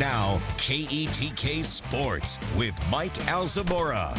Now, KETK Sports with Mike Alzamora.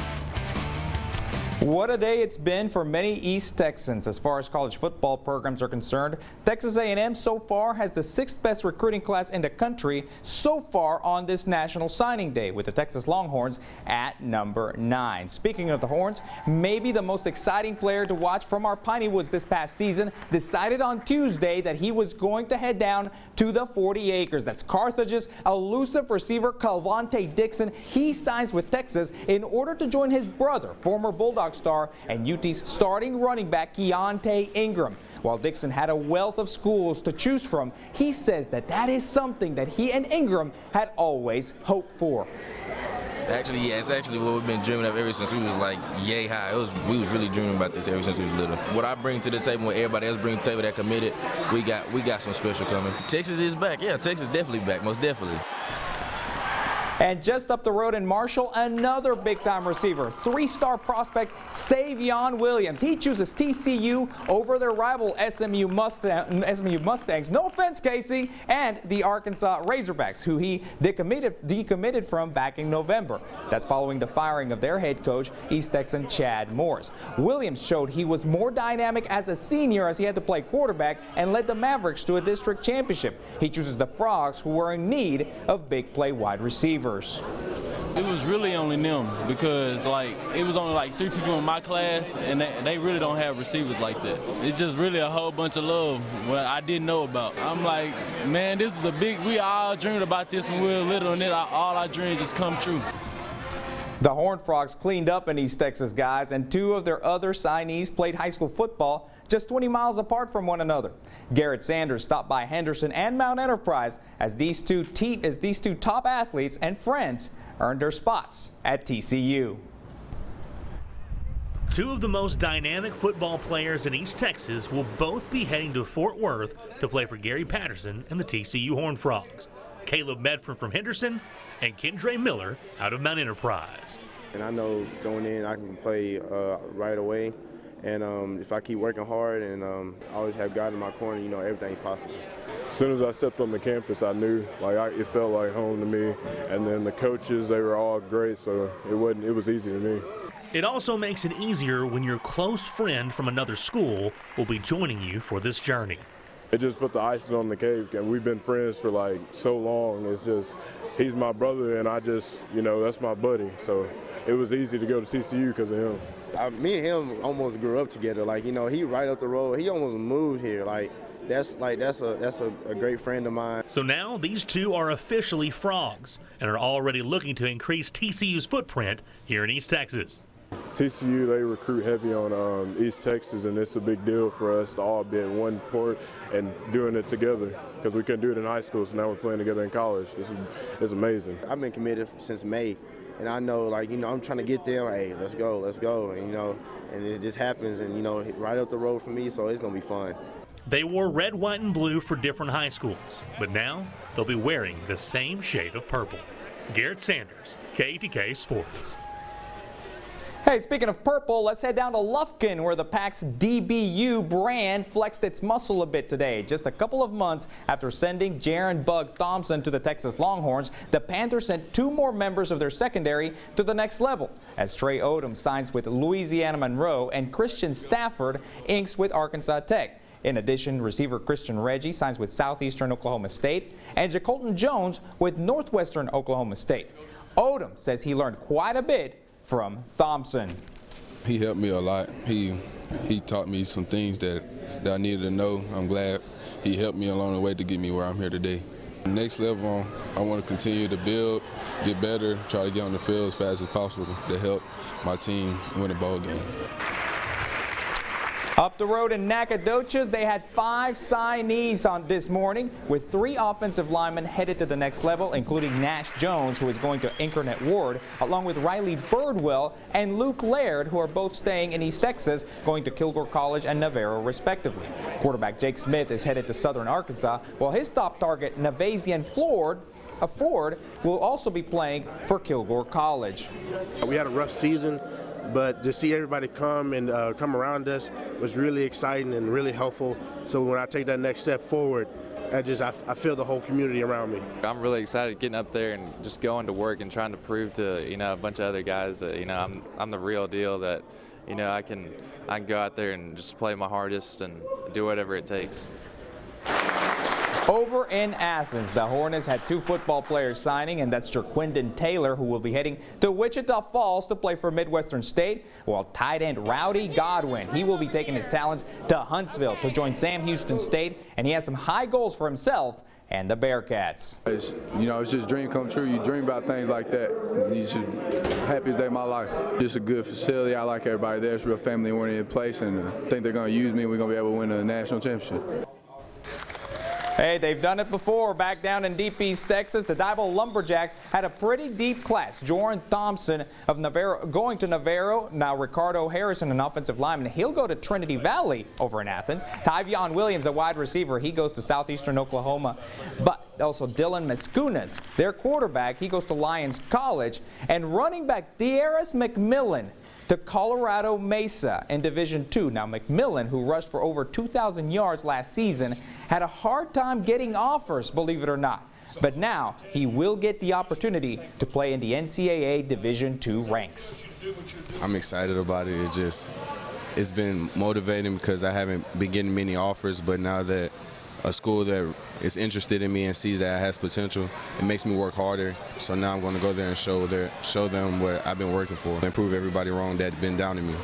What a day it's been for many East Texans as far as college football programs are concerned. Texas A&M so far has the 6th best recruiting class in the country so far on this National Signing Day, with the Texas Longhorns at number 9. Speaking of the Horns, maybe the most exciting player to watch from our Piney Woods this past season decided on Tuesday that he was going to head down to the 40 acres. That's Carthage's elusive receiver Calvante Dixon. He signs with Texas in order to join his brother, former Bulldog star and UT's starting running back Keontae Ingram. While Dixon had a wealth of schools to choose from, he says that is something that he and Ingram had always hoped for. Actually, yeah, it's actually what we've been dreaming of ever since we was like yay high. We was really dreaming about this ever since we was little. What I bring to the table, what everybody else brings to the table that committed, we got some special coming. Texas is back. Yeah, Texas definitely back, most definitely. And just up the road in Marshall, another big-time receiver, 3-star prospect Savion Williams. He chooses TCU over their rival SMU Mustangs, no offense, Casey, and the Arkansas Razorbacks, who he decommitted from back in November. That's following the firing of their head coach, East Texan Chad Morris. Williams showed he was more dynamic as a senior as he had to play quarterback and led the Mavericks to a district championship. He chooses the Frogs, who were in need of big play wide receivers. It was really only them because it was only 3 people in my class, and they really don't have receivers like that. It's just really a whole bunch of love what I didn't know about. I'm like, man, this is we all dreamed about this when we were little, and then all our dreams just come true. The Horned Frogs cleaned up in East Texas, guys, and 2 of their other signees played high school football just 20 miles apart from one another. Garrett Sanders stopped by Henderson and Mount Enterprise as these two top athletes and friends earned their spots at TCU. 2 of the most dynamic football players in East Texas will both be heading to Fort Worth to play for Gary Patterson and the TCU Horned Frogs. Caleb Medford from Henderson and Kendra Miller out of Mount Enterprise. And I know going in I can play right away, and if I keep working hard and always have God in my corner, you know, everything's possible. As soon as I stepped on the campus, I knew it felt like home to me, and then the coaches, they were all great, so it was easy to me. It also makes it easier when your close friend from another school will be joining you for this journey. It just put the icing on the cake, and we've been friends for so long. It's just, he's my brother, and I just, that's my buddy. So it was easy to go to TCU because of him. Me and him almost grew up together. He right up the road. He almost moved here. That's a great friend of mine. So now these 2 are officially Frogs and are already looking to increase TCU's footprint here in East Texas. TCU, they recruit heavy on East Texas, and it's a big deal for us to all be in one port and doing it together because we couldn't do it in high school, so now we're playing together in college. It's amazing. I've been committed since May, and I know, I'm trying to get there. Hey, let's go, and it just happens, and, right up the road for me, so it's going to be fun. They wore red, white, and blue for different high schools, but now they'll be wearing the same shade of purple. Garrett Sanders, KETK Sports. Hey, speaking of purple, let's head down to Lufkin, where the Pac's DBU brand flexed its muscle a bit today. Just a couple of months after sending Jaron Bug Thompson to the Texas Longhorns, the Panthers sent 2 more members of their secondary to the next level, as Trey Odom signs with Louisiana Monroe and Christian Stafford inks with Arkansas Tech. In addition, receiver Christian Reggie signs with Southeastern Oklahoma State and Jacolton Jones with Northwestern Oklahoma State. Odom says he learned quite a bit from Thompson. He helped me a lot. He taught me some things that I needed to know. I'm glad he helped me along the way to get me where I'm here today. Next level, I want to continue to build, get better, try to get on the field as fast as possible to help my team win a ball game. Up the road in Nacogdoches, they had 5 signees on this morning, with 3 offensive linemen headed to the next level, including Nash Jones, who is going to Inkernet Ward, along with Riley Birdwell and Luke Laird, who are both staying in East Texas, going to Kilgore College and Navarro, respectively. Quarterback Jake Smith is headed to Southern Arkansas, while his top target, Navazian Ford, will also be playing for Kilgore College. We had a rough season, but to see everybody come around us was really exciting and really helpful. So when I take that next step forward, I feel the whole community around me. I'm really excited getting up there and just going to work and trying to prove to a bunch of other guys that I'm the real deal, that I can go out there and just play my hardest and do whatever it takes. Over in Athens, the Hornets had 2 football players signing, and that's Jerquindon Taylor, who will be heading to Wichita Falls to play for Midwestern State, while tight end Rowdy Godwin, he will be taking his talents to Huntsville to join Sam Houston State, and he has some high goals for himself and the Bearcats. It's just a dream come true. You dream about things like that. You should happiest day of my life. Just a good facility. I like everybody there. It's a real family-oriented place, and I think they're going to use me. We're going to be able to win a national championship. Hey, they've done it before. Back down in Deep East Texas, the Dival Lumberjacks had a pretty deep class. Joran Thompson of Navarro going to Navarro. Now Ricardo Harrison, an offensive lineman, he'll go to Trinity Valley over in Athens. Tyvion Williams, a wide receiver, he goes to Southeastern Oklahoma. But also Dylan Mascunas, their quarterback, he goes to Lyons College. And running back Darius McMillan to Colorado Mesa in Division II. Now McMillan, who rushed for over 2,000 yards last season, had a hard time getting offers, believe it or not. But now he will get the opportunity to play in the NCAA Division II ranks. I'm excited about it. It's been motivating because I haven't been getting many offers, but now that a school that is interested in me and sees that I has potential, it makes me work harder. So now I'm going to go there and show them what I've been working for and prove everybody wrong that's been down to me.